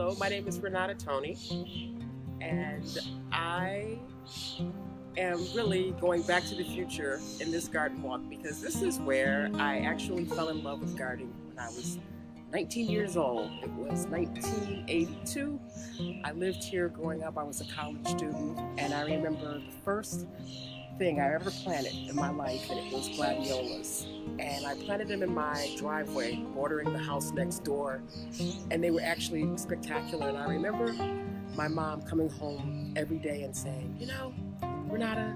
Hello, my name is Renata and I am really going back to the future in this garden walk because this is where I actually fell in love with gardening when I was 19 years old. It was 1982. I lived here growing up. I was a college student, and I remember the first thing I ever planted in my life, and it was gladiolas. And I planted them in my driveway, bordering the house next door, and they were actually spectacular. And I remember my mom coming home every day and saying, Renata,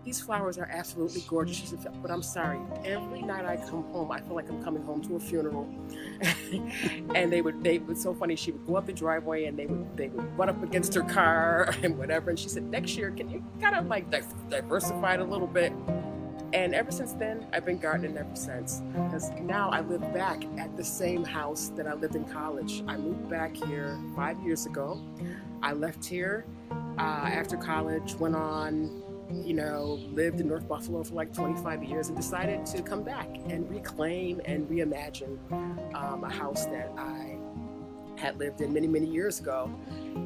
these flowers are absolutely gorgeous. She said, but I'm sorry, every night I come home, I feel like I'm coming home to a funeral. And they would so funny. She would go up the driveway and they would run up against her car and whatever. And she said, next year, can you kind of like diversify it a little bit? And ever since then, I've been gardening ever since. Because now I live back at the same house that I lived in college. I moved back here 5 years ago. I left here after college, went on, lived in North Buffalo for like 25 years and decided to come back and reclaim and reimagine a house that I had lived in many, many years ago.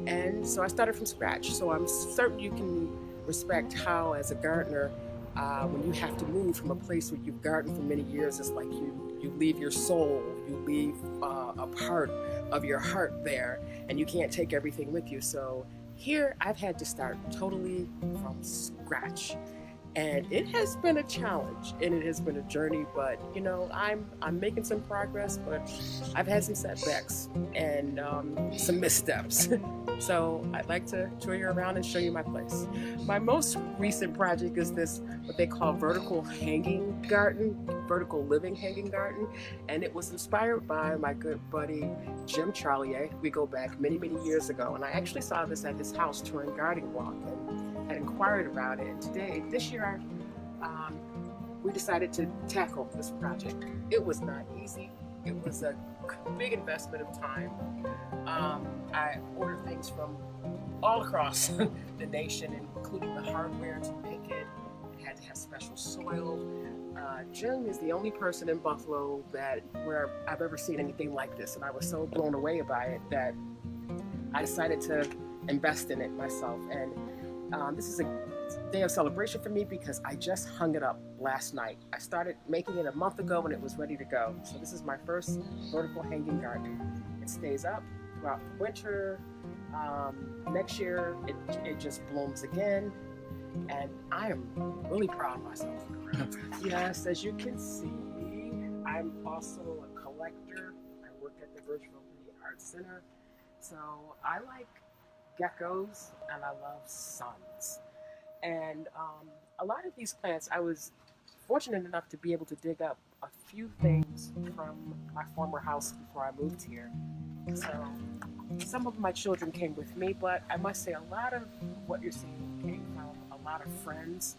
And so I started from scratch. So I'm certain you can respect how, as a gardener, when you have to move from a place where you've gardened for many years, it's like you leave your soul, you leave a part of your heart there, and you can't take everything with you. So here I've had to start totally from scratch. And it has been a challenge and it has been a journey, but I'm making some progress, but I've had some setbacks and some missteps. So I'd like to tour you around and show you my place. My most recent project is this, what they call vertical living hanging garden. And it was inspired by my good buddy, Jim Charlier. We go back many, many years ago. And I actually saw this at his house touring Gardening Walk and had inquired about it. And this year, we decided to tackle this project. It was not easy. It was a big investment of time. I ordered things from all across the nation, including the hardware to make it. It had to have special soil. Jim is the only person in Buffalo where I've ever seen anything like this, and I was so blown away by it that I decided to invest in it myself. And this is a day of celebration for me because I just hung it up last night. I started making it a month ago when it was ready to go. So this is my first vertical hanging garden. It stays up throughout the winter. Next year, it just blooms again. And I am really proud of myself. Yes, as you can see, I'm also a collector. I work at the Virtual Arts Center. So I like geckos and I love suns. And a lot of these plants, I was fortunate enough to be able to dig up a few things from my former house before I moved here. So some of my children came with me, but I must say a lot of what you're seeing came from a lot of friends,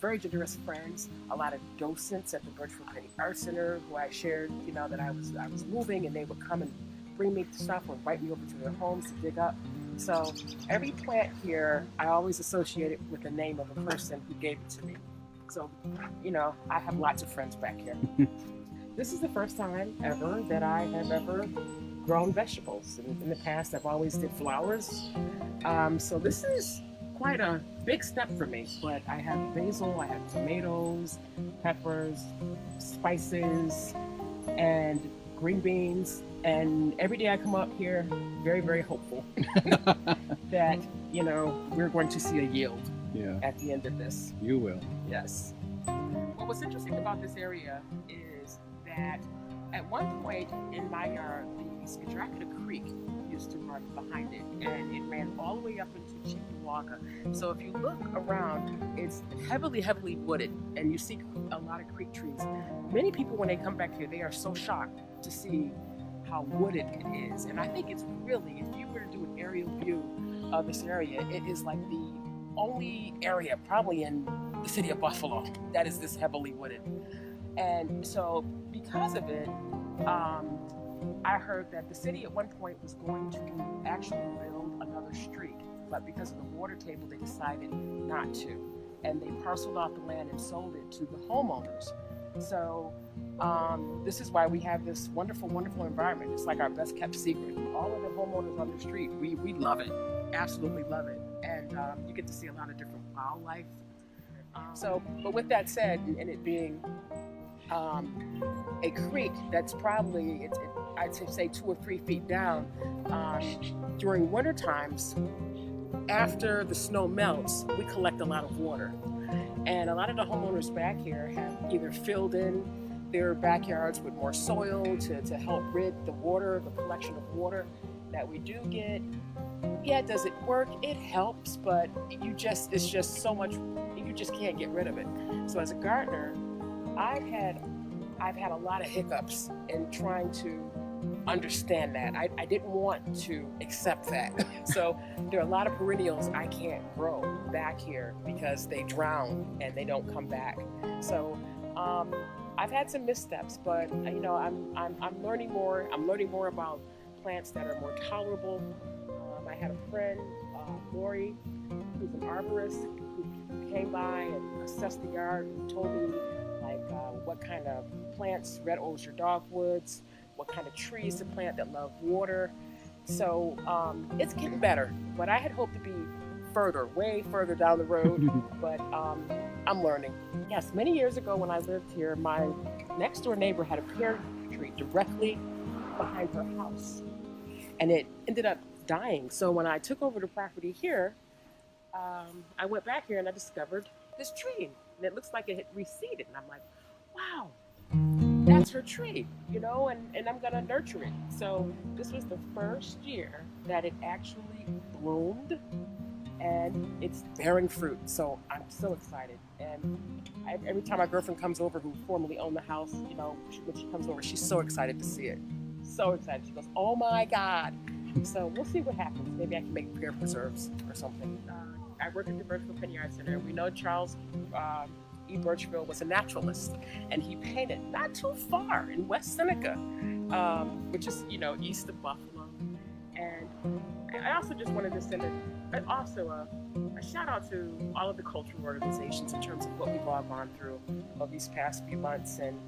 very generous friends, a lot of docents at the Virtual Arts Center who I shared, that I was moving, and they would come and bring me stuff or invite me over to their homes to dig up. So every plant here, I always associate it with the name of the person who gave it to me. So, I have lots of friends back here. This is the first time ever that I have ever grown vegetables. In the past, I've always did flowers. So this is quite a big step for me, but I have basil, I have tomatoes, peppers, spices, and green beans. And every day I come up here, very, very hopeful that, we're going to see a yield at the end of this. You will. Yes. Well, what's interesting about this area is that at one point in my yard, the Skidrakita Creek used to run behind it, and it ran all the way up into Chickawaga. So if you look around, it's heavily, heavily wooded, and you see a lot of creek trees. Many people, when they come back here, they are so shocked to see how wooded it is. And I think it's really, if you were to do an aerial view of this area, it is like the only area probably in the city of Buffalo that is this heavily wooded. And so because of it, I heard that the city at one point was going to actually build another street, but because of the water table, they decided not to. And they parceled off the land and sold it to the homeowners. So This is why we have this wonderful, wonderful environment. It's like our best kept secret. All of the homeowners on the street, we love it, absolutely love it. And you get to see a lot of different wildlife. But with that said, and it being a creek that's probably, I'd say 2 or 3 feet down, during winter times, after the snow melts, we collect a lot of water. And a lot of the homeowners back here have either filled in their backyards with more soil to help rid the collection of water that we do get. Yeah, does it work? It helps, but it's just so much, you just can't get rid of it. So as a gardener, I've had a lot of hiccups in trying to understand that. I didn't want to accept that. So there are a lot of perennials I can't grow back here because they drown and they don't come back. So I've had some missteps, but I'm learning more. I'm learning more about plants that are more tolerable. I had a friend, Lori, who's an arborist, who came by and assessed the yard and told me what kind of plants, red oyster dogwoods, what kind of trees to plant that love water. So it's getting better, but I had hoped to be way further down the road, but I'm learning. Yes, many years ago when I lived here, my next door neighbor had a pear tree directly behind her house, and it ended up dying. So when I took over the property here, I went back here and I discovered this tree, and it looks like it had reseeded, and I'm like, wow, that's her tree, and I'm gonna nurture it. So this was the first year that it actually bloomed, and it's bearing fruit. So I'm so excited. And every time my girlfriend comes over, who formerly owned the house, when she comes over, she's so excited to see it. So excited. She goes, "Oh my God!" So we'll see what happens. Maybe I can make pear preserves or something. I work at the Birchville Penny Art Center. We know Charles E. Birchville was a naturalist, and he painted not too far in West Seneca, which is east of Buffalo. And I also just wanted to send a shout out to all of the cultural organizations in terms of what we've all gone through over these past few months. And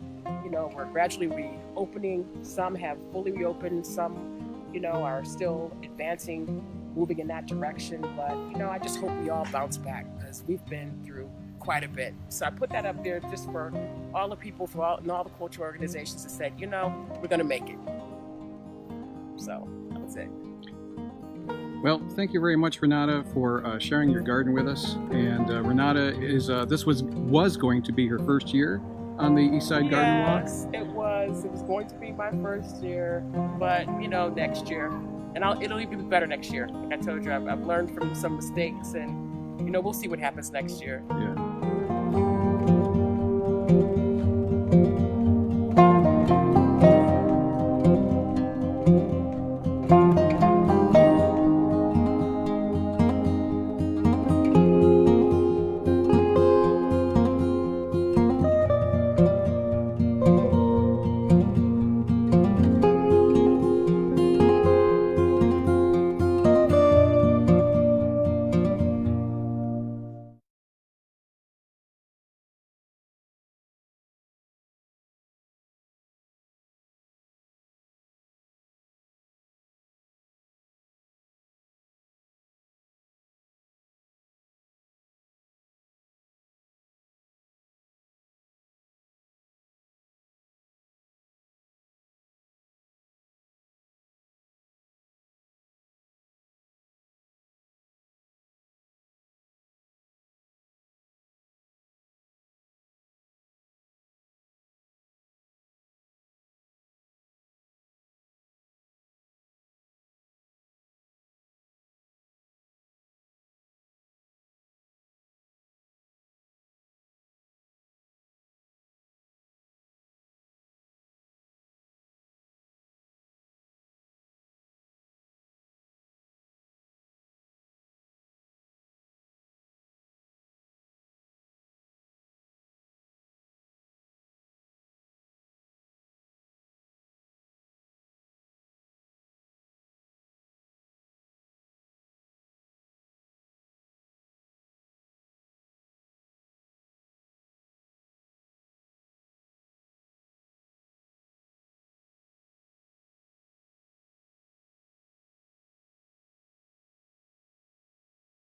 we're gradually reopening. Some have fully reopened. Some are still advancing, moving in that direction. But I just hope we all bounce back, because we've been through quite a bit. So I put that up there just for all the people, and all the cultural organizations that said, we're going to make it. So that was it. Well, thank you very much, Renata, for sharing your garden with us. And Renata this was going to be her first year on the East Side Garden Walk. Yes, it was. It was going to be my first year, but next year, and it'll even be better next year. Like I told you, I've learned from some mistakes, and we'll see what happens next year. Yeah.